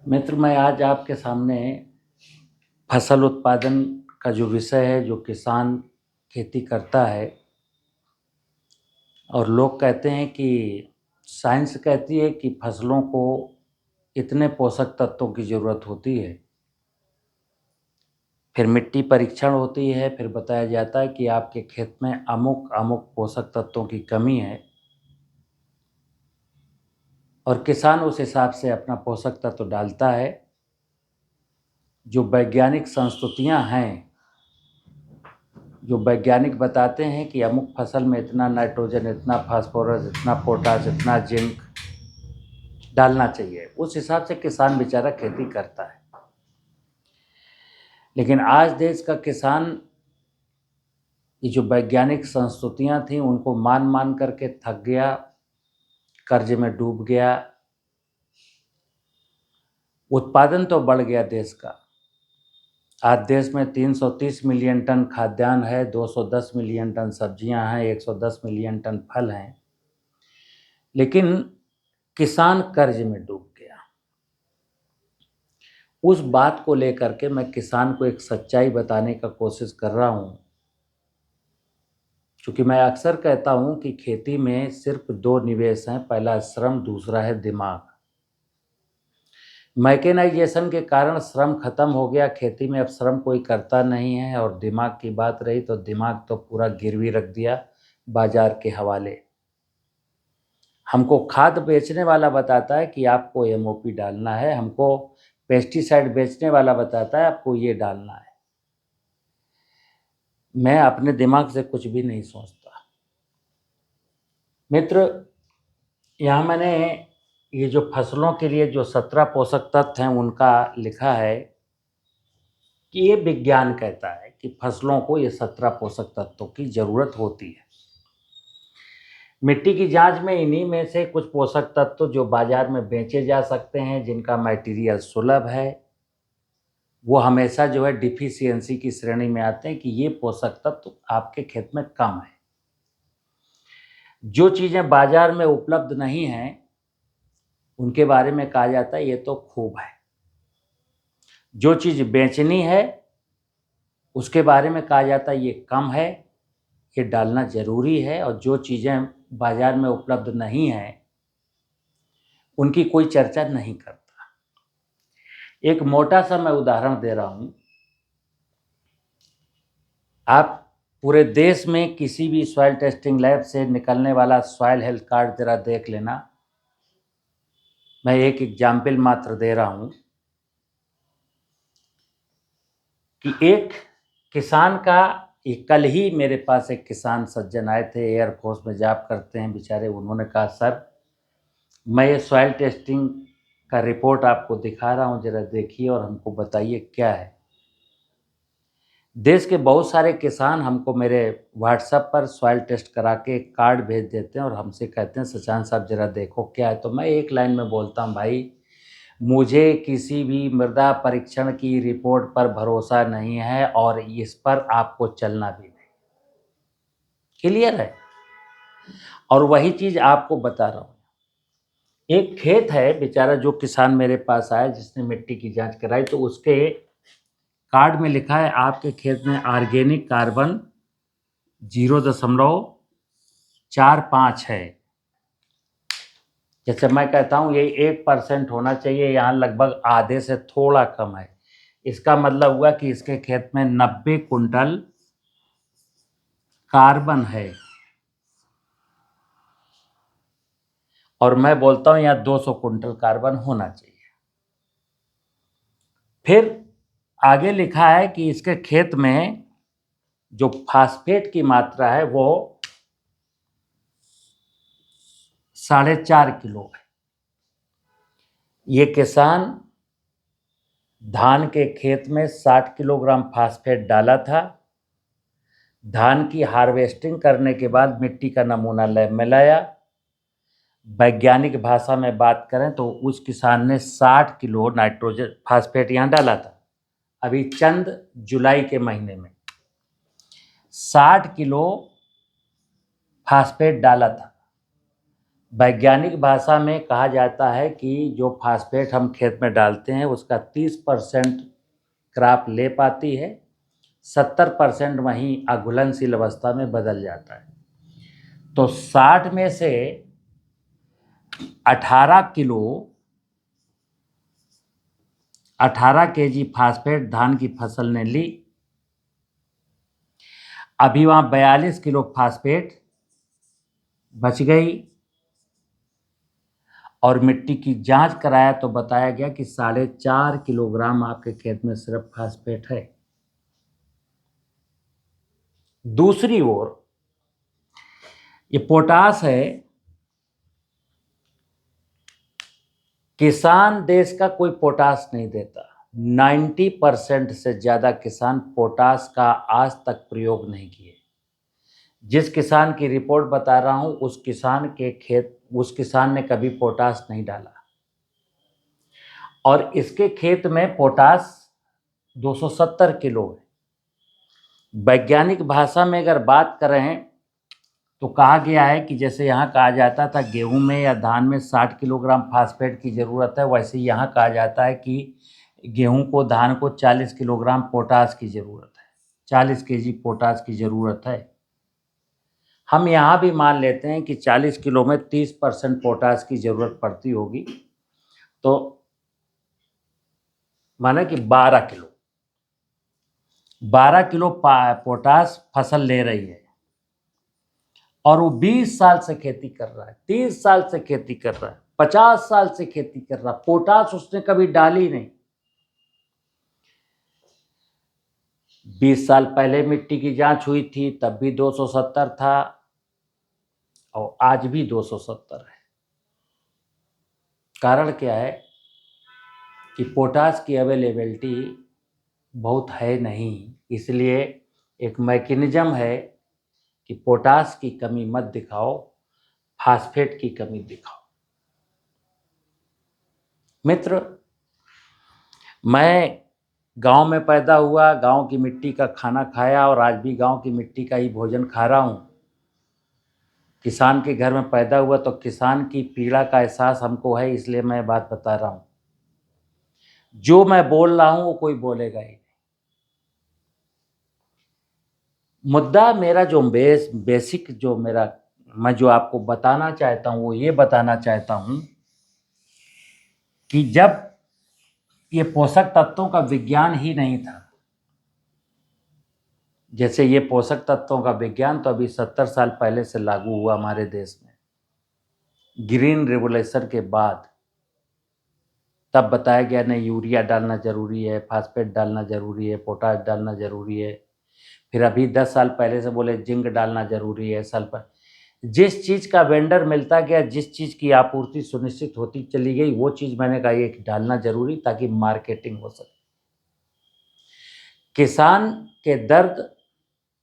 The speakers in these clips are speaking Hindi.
मित्र, मैं आज आपके सामने फसल उत्पादन का जो विषय है, जो किसान खेती करता है और लोग कहते हैं कि साइंस कहती है कि फसलों को इतने पोषक तत्वों की ज़रूरत होती है। फिर मिट्टी परीक्षण होती है, फिर बताया जाता है कि आपके खेत में अमुक अमुक पोषक तत्वों की कमी है और किसान उस हिसाब से अपना पोषक तत्व डालता है। जो वैज्ञानिक संस्तुतियाँ हैं, जो वैज्ञानिक बताते हैं कि अमुक फसल में इतना नाइट्रोजन, इतना फास्फोरस, इतना पोटाश, इतना जिंक डालना चाहिए, उस हिसाब से किसान बेचारा खेती करता है। लेकिन आज देश का किसान ये जो वैज्ञानिक संस्तुतियाँ थीं उनको मान मान करके थक गया, कर्ज में डूब गया। उत्पादन तो बढ़ गया देश का। आज देश में 330 मिलियन टन खाद्यान्न है, 210 मिलियन टन सब्जियां हैं, 110 मिलियन टन फल हैं, लेकिन किसान कर्ज में डूब गया। उस बात को लेकर के मैं किसान को एक सच्चाई बताने का कोशिश कर रहा हूँ, क्योंकि मैं अक्सर कहता हूँ कि खेती में सिर्फ दो निवेश हैं, पहला श्रम, दूसरा है दिमाग। मैकेनाइजेशन के कारण श्रम खत्म हो गया, खेती में अब श्रम कोई करता नहीं है। और दिमाग की बात रही तो दिमाग तो पूरा गिरवी रख दिया बाजार के हवाले। हमको खाद बेचने वाला बताता है कि आपको एमओपी डालना है, हमको पेस्टिसाइड बेचने वाला बताता है आपको ये डालना है। मैं अपने दिमाग से कुछ भी नहीं सोचता। मित्र, यहाँ मैंने ये जो फसलों के लिए जो 17 पोषक तत्व हैं उनका लिखा है कि ये विज्ञान कहता है कि फसलों को ये 17 पोषक तत्वों की ज़रूरत होती है। मिट्टी की जांच में इन्हीं में से कुछ पोषक तत्व जो बाजार में बेचे जा सकते हैं, जिनका मटेरियल सुलभ है, वो हमेशा जो है डिफिशियंसी की श्रेणी में आते हैं कि ये पोषक तत्व आपके खेत में कम है। जो चीज़ें बाजार में उपलब्ध नहीं हैं उनके बारे में कहा जाता है ये तो खूब है। जो चीज़ बेचनी है उसके बारे में कहा जाता है ये कम है, ये डालना ज़रूरी है। और जो चीज़ें बाजार में उपलब्ध नहीं हैं उनकी कोई चर्चा नहीं करता। एक मोटा सा मैं उदाहरण दे रहा हूँ। आप पूरे देश में किसी भी सॉइल टेस्टिंग लैब से निकलने वाला सॉइल हेल्थ कार्ड जरा देख लेना। मैं एक एग्जाम्पल मात्र दे रहा हूँ कि एक किसान का, कल ही मेरे पास एक किसान सज्जन आए थे, एयरफोर्स में जॉब करते हैं बेचारे। उन्होंने कहा सर, मैं ये सॉइल टेस्टिंग का रिपोर्ट आपको दिखा रहा हूँ, जरा देखिए और हमको बताइए क्या है। देश के बहुत सारे किसान हमको मेरे व्हाट्सएप पर सॉइल टेस्ट करा के कार्ड भेज देते हैं और हमसे कहते हैं सचान साहब जरा देखो क्या है। तो मैं एक लाइन में बोलता हूँ, भाई मुझे किसी भी मृदा परीक्षण की रिपोर्ट पर भरोसा नहीं है और इस पर आपको चलना भी नहीं। क्लियर है? और वही चीज़ आपको बता रहा हूँ। एक खेत है बेचारा, जो किसान मेरे पास आया जिसने मिट्टी की जांच कराई, तो उसके कार्ड में लिखा है आपके खेत में ऑर्गेनिक कार्बन 0.45 है। जैसे मैं कहता हूँ ये 1% होना चाहिए, यहाँ लगभग आधे से थोड़ा कम है। इसका मतलब हुआ कि इसके खेत में 90 कुंटल कार्बन है और मैं बोलता हूँ यहाँ 200 कुंटल कार्बन होना चाहिए। फिर आगे लिखा है कि इसके खेत में जो फास्फेट की मात्रा है वो 4.5 किलो है। ये किसान धान के खेत में 60 किलोग्राम फास्फेट डाला था। धान की हार्वेस्टिंग करने के बाद मिट्टी का नमूना लैब में लाया। वैज्ञानिक भाषा में बात करें तो उस किसान ने 60 किलो नाइट्रोजन फास्फेट यहाँ डाला था। अभी चंद जुलाई के महीने में 60 किलो फास्फेट डाला था। वैज्ञानिक भाषा में कहा जाता है कि जो फास्फेट हम खेत में डालते हैं उसका 30% क्रॉप ले पाती है, 70% वहीं अघुलनशील अवस्था में बदल जाता है। तो 60 में से 18 किलो 18 केजी फास्फेट धान की फसल ने ली। अभी वहाँ 42 किलो फास्फेट बच गई और मिट्टी की जांच कराया तो बताया गया कि 4.5 किलोग्राम आपके खेत में सिर्फ फास्फेट है। दूसरी ओर ये पोटास है, किसान देश का कोई पोटास नहीं देता। 90% से ज़्यादा किसान पोटास का आज तक प्रयोग नहीं किए। जिस किसान की रिपोर्ट बता रहा हूं उस किसान ने कभी पोटास नहीं डाला और इसके खेत में पोटास 270 किलो है। वैज्ञानिक भाषा में अगर बात करें तो कहा गया है कि जैसे यहाँ कहा जाता था गेहूं में या धान में 60 किलोग्राम फास्फेट की ज़रूरत है, वैसे यहाँ कहा जाता है कि गेहूं को धान को 40 किलोग्राम पोटास की ज़रूरत है, 40 केजी पोटास की ज़रूरत है। हम यहाँ भी मान लेते हैं कि 40 किलो में 30% पोटास की ज़रूरत पड़ती होगी, तो माना कि 12 किलो पोटास फसल ले रही है और वो 20 साल से खेती कर रहा है, 30 साल से खेती कर रहा है, 50 साल से खेती कर रहा है, पोटास उसने कभी डाली नहीं। 20 साल पहले मिट्टी की जांच हुई थी तब भी 270 था और आज भी 270 है। कारण क्या है कि पोटास की अवेलेबिलिटी बहुत है नहीं, इसलिए एक मैकेनिज्म है कि पोटास की कमी मत दिखाओ, फास्फेट की कमी दिखाओ। मित्र, मैं गांव में पैदा हुआ, गांव की मिट्टी का खाना खाया और आज भी गांव की मिट्टी का ही भोजन खा रहा हूं। किसान के घर में पैदा हुआ तो किसान की पीड़ा का एहसास हमको है, इसलिए मैं बात बता रहा हूं। जो मैं बोल रहा हूं वो कोई बोलेगा ही नहीं। मुद्दा मेरा जो बेसिक जो मेरा मैं जो आपको बताना चाहता हूं वो ये बताना चाहता हूं कि जब ये पोषक तत्वों का विज्ञान ही नहीं था, जैसे ये पोषक तत्वों का विज्ञान तो अभी 70 साल पहले से लागू हुआ हमारे देश में, ग्रीन रिवोल्यूशन के बाद। तब बताया गया नहीं यूरिया डालना जरूरी है, फास्फेट डालना जरूरी है, पोटाश डालना जरूरी है। फिर अभी 10 साल पहले से बोले जिंक डालना जरूरी है। सल्फर, जिस चीज़ का वेंडर मिलता गया, जिस चीज़ की आपूर्ति सुनिश्चित होती चली गई, वो चीज़ मैंने कहा ये डालना जरूरी ताकि मार्केटिंग हो सके।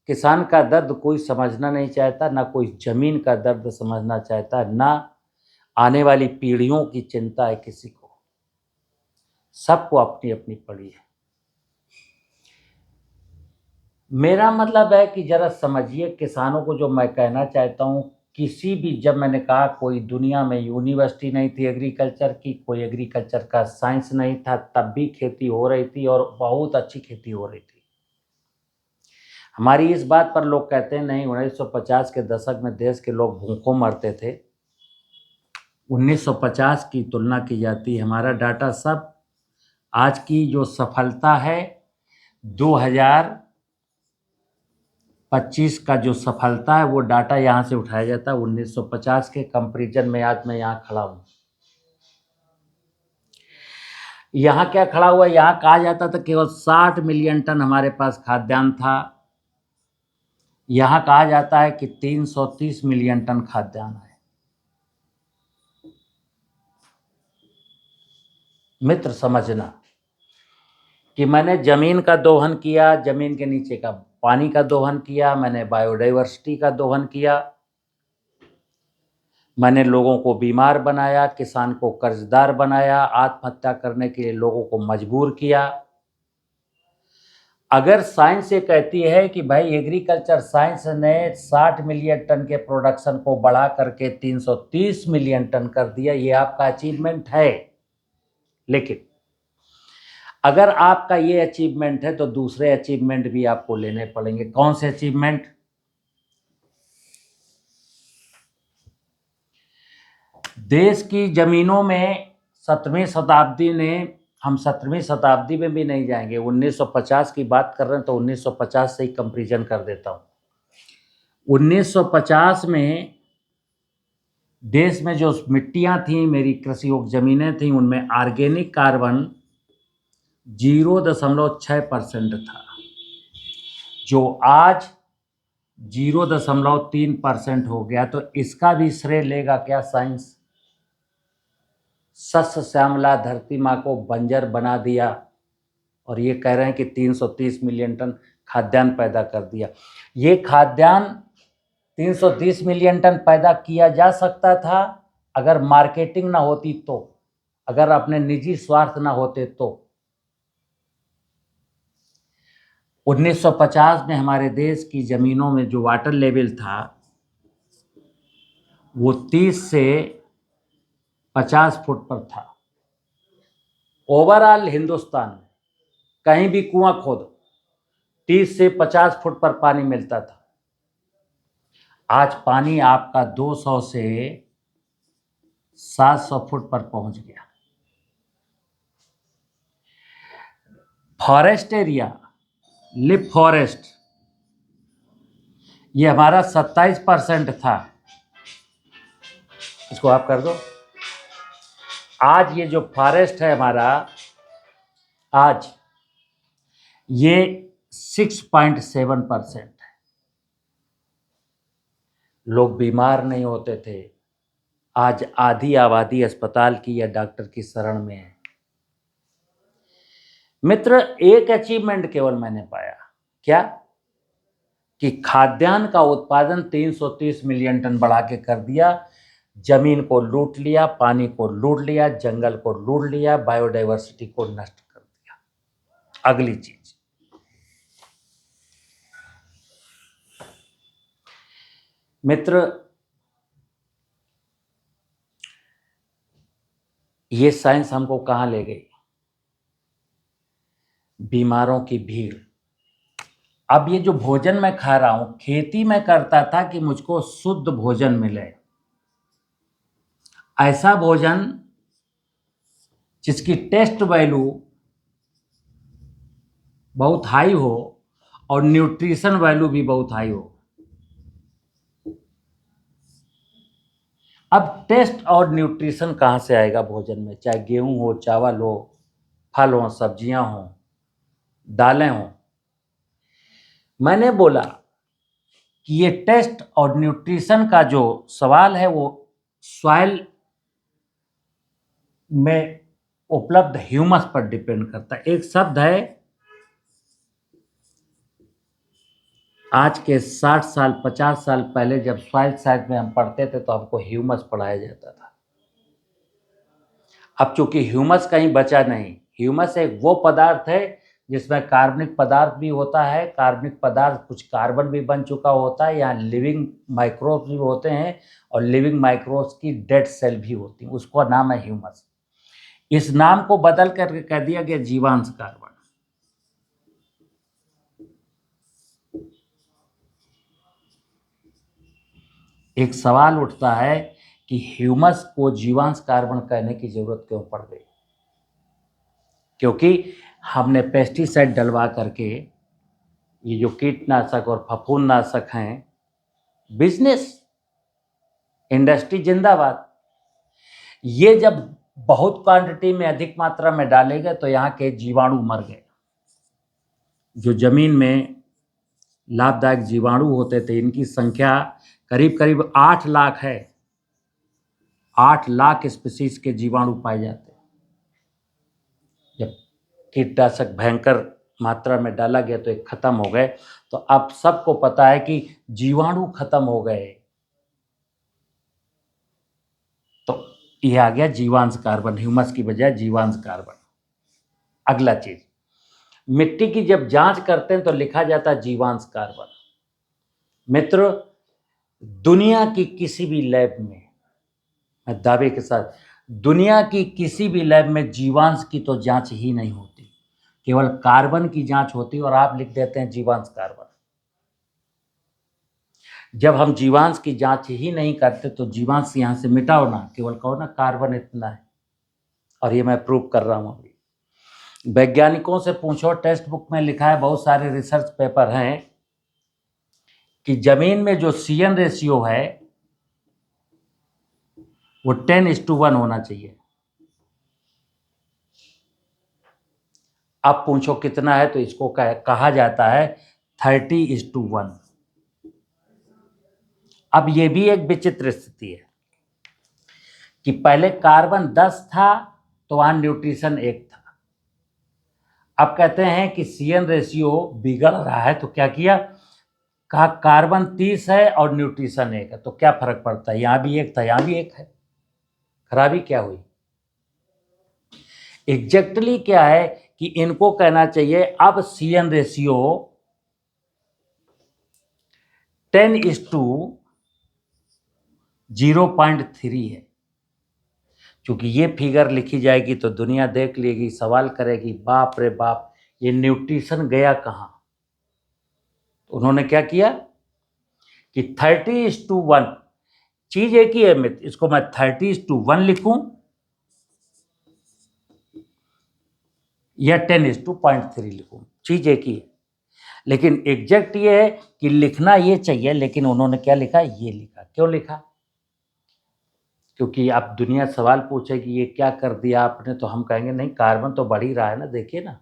किसान का दर्द कोई समझना नहीं चाहता, ना कोई जमीन का दर्द समझना चाहता, ना आने वाली पीढ़ियों की चिंता है किसी को। सबको अपनी अपनी पड़ी है। मेरा मतलब है कि जरा समझिए किसानों को जो मैं कहना चाहता हूँ। किसी भी, जब मैंने कहा कोई दुनिया में यूनिवर्सिटी नहीं थी एग्रीकल्चर की, कोई एग्रीकल्चर का साइंस नहीं था, तब भी खेती हो रही थी और बहुत अच्छी खेती हो रही थी। हमारी इस बात पर लोग कहते हैं नहीं, 1950 के दशक में देश के लोग भूखों मरते थे। 1950 की तुलना की जाती है, हमारा डाटा सब आज की जो सफलता है 2025 का जो सफलता है वो डाटा यहाँ से उठाया जाता है। 1950 के कंपैरिजन में आज मैं यहाँ खड़ा हूँ। यहाँ क्या खड़ा हुआ, यहाँ कहा जाता था केवल 60 मिलियन टन हमारे पास खाद्यान्न था, यहाँ कहा जाता है कि 330 मिलियन टन खाद्यान्न है। मित्र, समझना कि मैंने जमीन का दोहन किया, जमीन के नीचे का पानी का दोहन किया, मैंने बायोडाइवर्सिटी का दोहन किया, मैंने लोगों को बीमार बनाया, किसान को कर्जदार बनाया, आत्महत्या करने के लिए लोगों को मजबूर किया। अगर साइंस ये कहती है कि भाई एग्रीकल्चर साइंस ने 60 मिलियन टन के प्रोडक्शन को बढ़ा करके 330 मिलियन टन कर दिया, ये आपका अचीवमेंट है। लेकिन अगर आपका ये अचीवमेंट है तो दूसरे अचीवमेंट भी आपको लेने पड़ेंगे। कौन से अचीवमेंट? देश की जमीनों में 17वीं शताब्दी ने, हम 17वीं शताब्दी में भी नहीं जाएंगे, 1950 की बात कर रहे हैं तो 1950 से ही कंपैरिजन कर देता हूं। 1950 में देश में जो मिट्टियां थी, मेरी कृषि योग्य जमीनें थी, उनमें ऑर्गेनिक कार्बन 0.6% था, जो आज 0.3% हो गया। तो इसका भी श्रेय लेगा क्या साइंस? सस्य श्यामला धरती माँ को बंजर बना दिया और ये कह रहे हैं कि 330 मिलियन टन खाद्यान्न पैदा कर दिया। ये खाद्यान्न 330 मिलियन टन पैदा किया जा सकता था अगर मार्केटिंग ना होती तो, अगर अपने निजी स्वार्थ ना होते तो। 1950 में हमारे देश की जमीनों में जो वाटर लेवल था वो 30 से 50 फुट पर था। ओवरऑल हिंदुस्तान में कहीं भी कुआं खोदो 30 से 50 फुट पर पानी मिलता था। आज पानी आपका 200 से 700 फुट पर पहुंच गया। फॉरेस्ट एरिया, लिप फॉरेस्ट, ये हमारा 27% था, इसको आप कर दो। आज ये जो फॉरेस्ट है हमारा, आज ये 6.7% है। लोग बीमार नहीं होते थे, आज आधी आबादी अस्पताल की या डॉक्टर की शरण में है। मित्र, एक अचीवमेंट केवल मैंने पाया, क्या? कि खाद्यान्न का उत्पादन 330 मिलियन टन बढ़ा के कर दिया, जमीन को लूट लिया, पानी को लूट लिया, जंगल को लूट लिया, बायोडाइवर्सिटी को नष्ट कर दिया। अगली चीज, मित्र, ये साइंस हमको कहां ले गई? बीमारों की भीड़। अब ये जो भोजन मैं खा रहा हूं, खेती में करता था कि मुझको शुद्ध भोजन मिले, ऐसा भोजन जिसकी टेस्ट वैल्यू बहुत हाई हो और न्यूट्रिशन वैल्यू भी बहुत हाई हो। अब टेस्ट और न्यूट्रिशन कहाँ से आएगा भोजन में? चाहे गेहूं हो, चावल हो, फल हो, सब्जियां हो, दालें हो। मैंने बोला कि ये टेस्ट और न्यूट्रिशन का जो सवाल है वो सॉइल में उपलब्ध ह्यूमस पर डिपेंड करता है। एक शब्द है, आज के 60 साल 50 साल पहले जब सॉइल साइंस में हम पढ़ते थे तो हमको ह्यूमस पढ़ाया जाता था। अब चूंकि ह्यूमस कहीं बचा नहीं, ह्यूमस एक वो पदार्थ है जिसमें कार्बनिक पदार्थ भी होता है, कार्बनिक पदार्थ कुछ कार्बन भी बन चुका होता है, यहाँ लिविंग माइक्रोब्स भी होते हैं और लिविंग माइक्रोब्स की डेड सेल भी होती है, उसका नाम है ह्यूमस। इस नाम को बदल करके कह दिया गया जीवांश कार्बन। एक सवाल उठता है कि ह्यूमस को जीवांश कार्बन कहने की जरूरत क्यों पड़ गई? क्योंकि हमने पेस्टिसाइड डलवा करके, ये जो कीटनाशक और फफूंदनाशक हैं, बिजनेस इंडस्ट्री जिंदाबाद, ये जब बहुत क्वांटिटी में अधिक मात्रा में डाले गए तो यहाँ के जीवाणु मर गए। जो जमीन में लाभदायक जीवाणु होते थे, इनकी संख्या करीब करीब 8 लाख है। 8 लाख स्पीसीज के जीवाणु पाए जाते हैं। जब कीटनाशक भयंकर मात्रा में डाला गया तो एक खत्म हो गए। तो अब सबको पता है कि जीवाणु खत्म हो गए, तो यह आ गया जीवांश कार्बन, ह्यूमस की बजाय जीवांश कार्बन। अगला चीज, मिट्टी की जब जांच करते हैं तो लिखा जाता है जीवांश कार्बन। मित्र, दुनिया की किसी भी लैब में, मैं दावे के साथ, दुनिया की किसी भी लैब में जीवांश की तो जांच ही नहीं होती, केवल कार्बन की जांच होती है और आप लिख देते हैं जीवांश कार्बन। जब हम जीवांश की जांच ही नहीं करते तो जीवांश यहां से मिटाओ ना, केवल कहो ना कार्बन इतना है, और ये मैं प्रूव कर रहा हूं अभी। वैज्ञानिकों से पूछो, टेक्स्ट बुक में लिखा है, बहुत सारे रिसर्च पेपर हैं कि जमीन में जो CN रेशियो है वो 10:1 होना चाहिए। अब पूछो कितना है, तो इसको कहा जाता है 30:1। अब ये भी एक विचित्र स्थिति है कि पहले कार्बन 10 था तो वहां न्यूट्रिशन 1 था। अब कहते हैं कि CN रेशियो बिगड़ रहा है, तो क्या किया, कहा कार्बन 30 है और न्यूट्रिशन 1 है, तो क्या फर्क पड़ता है, यहां भी 1 था यहां भी 1 है, खराबी क्या हुई। एग्जैक्टली क्या है कि इनको कहना चाहिए अब CN रेशियो 10:0.3 है। क्योंकि ये फिगर लिखी जाएगी तो दुनिया देख लेगी, सवाल करेगी, बाप रे बाप ये न्यूट्रिशन गया कहाँ। तो उन्होंने क्या किया कि 30:1, चीज एक ही है मित्र, इसको मैं 30:1 लिखूं या 10:3 लिखूं, चीज एक ही है, लेकिन एग्जैक्ट ये है कि लिखना ये चाहिए, लेकिन उन्होंने क्या लिखा, ये लिखा। क्यों लिखा, क्योंकि आप दुनिया सवाल पूछे कि ये क्या कर दिया आपने, तो हम कहेंगे नहीं कार्बन तो बढ़ ही रहा है ना, देखिए ना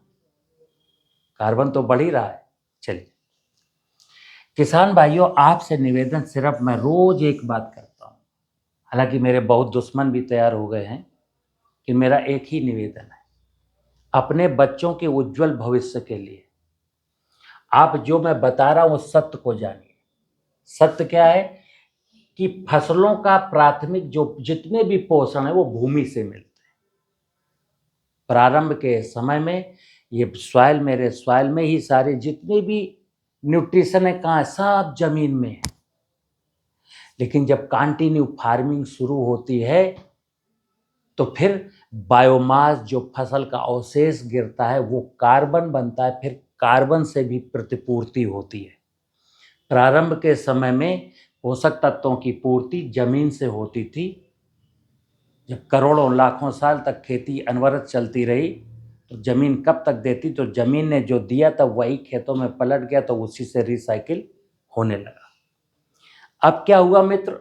कार्बन तो बढ़ ही रहा है। चलिए किसान भाइयों, आपसे निवेदन, सिर्फ मैं रोज एक बात करता हूँ, हालांकि मेरे बहुत दुश्मन भी तैयार हो गए हैं, कि मेरा एक ही निवेदन है, अपने बच्चों के उज्जवल भविष्य के लिए आप जो मैं बता रहा हूँ सत्य को जानिए। सत्य क्या है कि फसलों का प्राथमिक जो जितने भी पोषण है वो भूमि से मिलते हैं। प्रारंभ के समय में ये सॉइल, मेरे सॉइल में ही सारे जितने भी न्यूट्रिशन है कहाँ है, सब जमीन में है। लेकिन जब कंटिन्यू फार्मिंग शुरू होती है तो फिर बायोमास, जो फसल का अवशेष गिरता है वो कार्बन बनता है, फिर कार्बन से भी प्रतिपूर्ति होती है। प्रारंभ के समय में पोषक तत्वों की पूर्ति जमीन से होती थी। जब करोड़ों लाखों साल तक खेती अनवरत चलती रही तो जमीन कब तक देती, तो जमीन ने जो दिया था वही खेतों में पलट गया, तो उसी से रिसाइकिल होने लगा। अब क्या हुआ मित्र,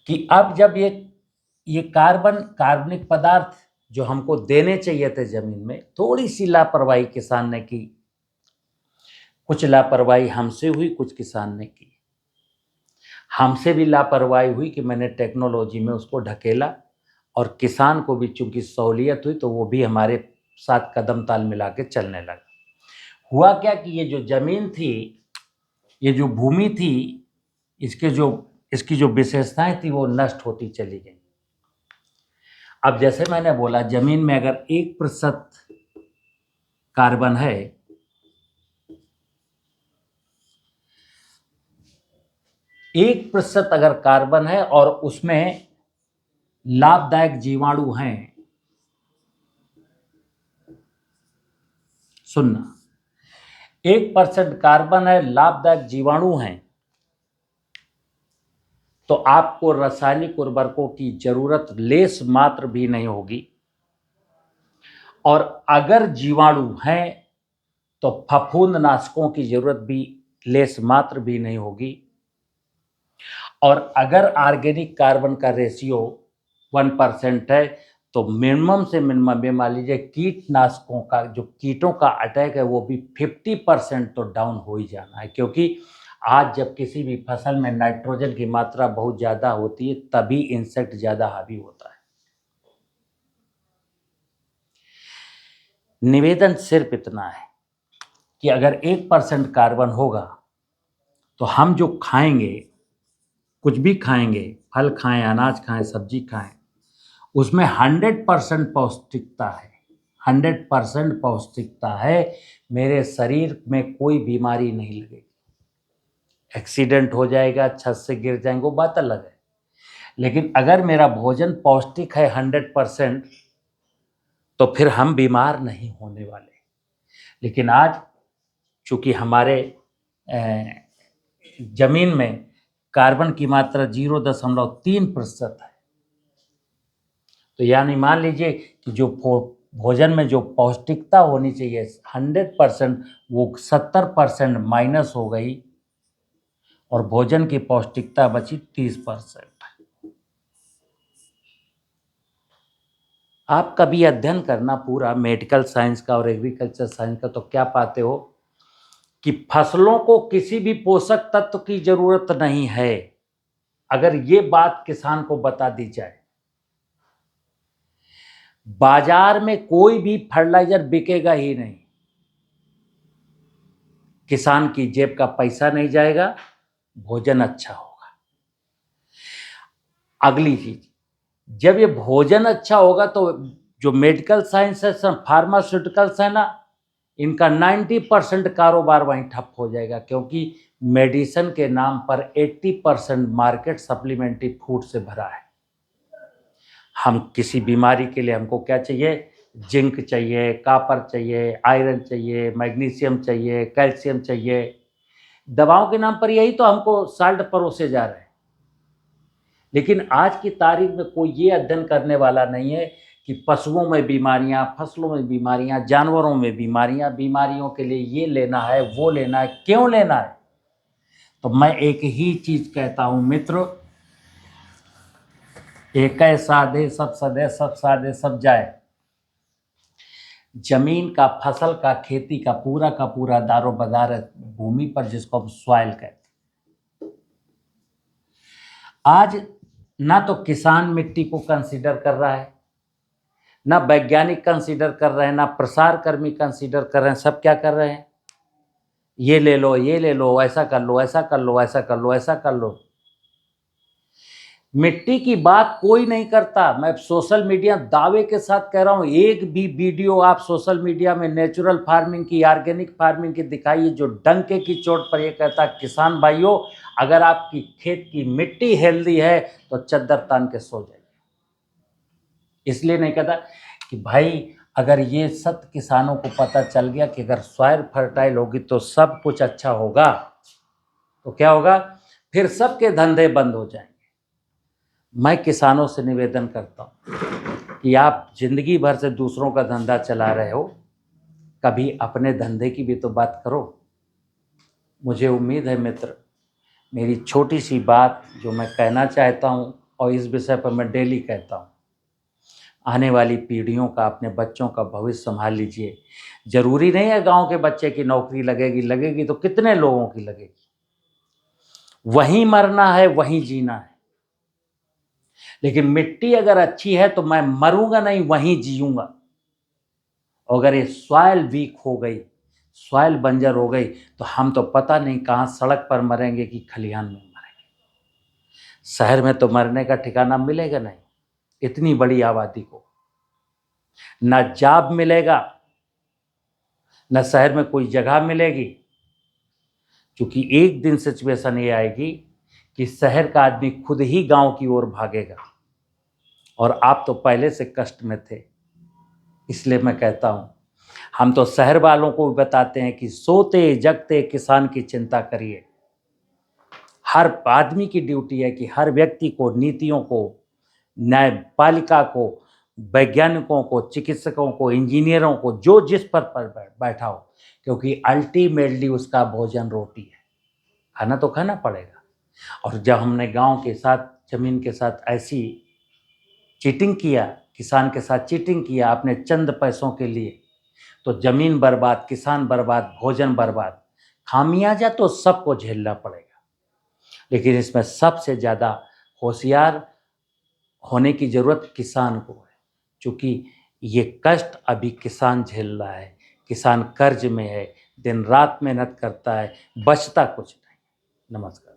कि अब जब ये कार्बनिक पदार्थ जो हमको देने चाहिए थे जमीन में, थोड़ी सी लापरवाही किसान ने की। कुछ लापरवाही हमसे हुई, कुछ किसान ने की। हमसे भी लापरवाही हुई कि मैंने टेक्नोलॉजी में उसको ढकेला, और किसान को भी चूंकि सहूलियत हुई तो वो भी हमारे साथ कदम ताल मिला के चलने लगा। हुआ क्या कि ये जो जमीन थी, ये जो भूमि थी, इसकी जो विशेषताएं थी वो नष्ट होती चली गई। अब जैसे मैंने बोला, जमीन में अगर 1% कार्बन है, 1% अगर कार्बन है और उसमें लाभदायक जीवाणु हैं, सुनना, 1% कार्बन है, लाभदायक जीवाणु हैं, तो आपको रासायनिक उर्वरकों की जरूरत लेस मात्र भी नहीं होगी। और अगर जीवाणु हैं तो फफूंदनाशकों की जरूरत भी लेस मात्र भी नहीं होगी। और अगर ऑर्गेनिक कार्बन का रेशियो 1% है तो मिनिमम से मिनिमम, ये मान लीजिए कीटनाशकों का, जो कीटों का अटैक है वो भी 50% तो डाउन हो ही जाना है। क्योंकि आज जब किसी भी फसल में नाइट्रोजन की मात्रा बहुत ज़्यादा होती है तभी इंसेक्ट ज़्यादा हावी होता है। निवेदन सिर्फ इतना है कि अगर 1% कार्बन होगा तो हम जो खाएंगे, कुछ भी खाएंगे, फल खाएं, अनाज खाएं, सब्जी खाएं, उसमें 100% पौष्टिकता है, 100% पौष्टिकता है। मेरे शरीर में कोई बीमारी नहीं लगेगी। एक्सीडेंट हो जाएगा, छत से गिर जाएंगे, वो बात अलग है। लेकिन अगर मेरा भोजन पौष्टिक है 100%, तो फिर हम बीमार नहीं होने वाले। लेकिन आज चूंकि हमारे जमीन में कार्बन की मात्रा 0.3% है, तो यानी मान लीजिए कि जो भोजन में जो पौष्टिकता होनी चाहिए 100%, वो 70% माइनस हो गई और भोजन की पौष्टिकता बची 30%। आप कभी अध्ययन करना पूरा मेडिकल साइंस का और एग्रीकल्चर साइंस का, तो क्या पाते हो कि फसलों को किसी भी पोषक तत्व की जरूरत नहीं है। अगर ये बात किसान को बता दी जाए, बाजार में कोई भी फर्टिलाइजर बिकेगा ही नहीं, किसान की जेब का पैसा नहीं जाएगा, भोजन अच्छा होगा। अगली चीज, जब ये भोजन अच्छा होगा तो जो मेडिकल साइंस है, फार्मास्यूटिकल्स है ना, इनका 90% कारोबार वहीं ठप हो जाएगा, क्योंकि मेडिसिन के नाम पर 80% मार्केट सप्लीमेंट्री फूड से भरा है। हम किसी बीमारी के लिए हमको क्या चाहिए? जिंक चाहिए, कॉपर चाहिए, आयरन चाहिए, मैग्नीशियम चाहिए, कैल्शियम चाहिए। दवाओं के नाम पर यही तो हमको साल्ट परोसे जा रहे हैं। लेकिन आज की तारीख में कोई ये अध्ययन करने वाला नहीं है कि पशुओं में बीमारियां, फसलों में बीमारियां, जानवरों में बीमारियां, बीमारियों के लिए ये लेना है, वो लेना है, क्यों लेना है। तो मैं एक ही चीज कहता हूं मित्र, एक साधे सब सदे, सब साधे सब जाए। जमीन का, फसल का, खेती का पूरा दारो बदार है भूमि पर, जिसको हम सॉइल कहते हैं। आज ना तो किसान मिट्टी को कंसीडर कर रहा है, ना वैज्ञानिक कंसीडर कर रहे हैं, ना प्रसार कर्मी कंसीडर कर रहे हैं। सब क्या कर रहे हैं? ये ले लो, ये ले लो, ऐसा कर लो, ऐसा कर लो, ऐसा कर लो, ऐसा कर लो। मिट्टी की बात कोई नहीं करता। मैं सोशल मीडिया दावे के साथ कह रहा हूं, एक भी वीडियो आप सोशल मीडिया में नेचुरल फार्मिंग की, ऑर्गेनिक फार्मिंग की दिखाइए जो डंके की चोट पर यह कहता, किसान भाइयों अगर आपकी खेत की मिट्टी हेल्दी है तो चद्दर तान के सो जाइए। इसलिए नहीं कहता कि भाई अगर ये सत्य किसानों को पता चल गया कि अगर सॉइल फर्टाइल होगी तो सब कुछ अच्छा होगा, तो क्या होगा? फिर सबके धंधे बंद हो जाएंगे। मैं किसानों से निवेदन करता हूं कि आप जिंदगी भर से दूसरों का धंधा चला रहे हो, कभी अपने धंधे की भी तो बात करो। मुझे उम्मीद है मित्र, मेरी छोटी सी बात जो मैं कहना चाहता हूं, और इस विषय पर मैं डेली कहता हूं, आने वाली पीढ़ियों का, अपने बच्चों का भविष्य संभाल लीजिए। जरूरी नहीं है गांव के बच्चे की नौकरी लगेगी, लगेगी तो कितने लोगों की लगेगी। वहीं मरना है, वहीं जीना है। लेकिन मिट्टी अगर अच्छी है तो मैं मरूंगा नहीं, वहीं जीऊंगा। अगर ये सॉइल वीक हो गई, सॉइल बंजर हो गई, तो हम तो पता नहीं कहाँ सड़क पर मरेंगे कि खलिहान में मरेंगे। शहर में तो मरने का ठिकाना मिलेगा नहीं, इतनी बड़ी आबादी को ना जॉब मिलेगा, न शहर में कोई जगह मिलेगी। क्योंकि एक दिन सिचुएशन ये आएगी कि शहर का आदमी खुद ही गांव की ओर भागेगा, और आप तो पहले से कष्ट में थे। इसलिए मैं कहता हूं, हम तो शहर वालों को भी बताते हैं कि सोते जगते किसान की चिंता करिए। हर आदमी की ड्यूटी है कि हर व्यक्ति को, नीतियों को, न्यायपालिका को, वैज्ञानिकों को, चिकित्सकों को, इंजीनियरों को, जो जिस पर बैठा हो, क्योंकि अल्टीमेटली उसका भोजन रोटी है, खाना तो खाना पड़ेगा। और जब हमने गांव के साथ, जमीन के साथ ऐसी चीटिंग किया, किसान के साथ चीटिंग किया अपने चंद पैसों के लिए, तो जमीन बर्बाद, किसान बर्बाद, भोजन बर्बाद, खामियाजा तो सबको झेलना पड़ेगा। लेकिन इसमें सबसे ज़्यादा होशियार होने की ज़रूरत किसान को है, क्योंकि ये कष्ट अभी किसान झेल रहा है। किसान कर्ज में है, दिन रात मेहनत करता है, बचता कुछ नहीं। नमस्कार।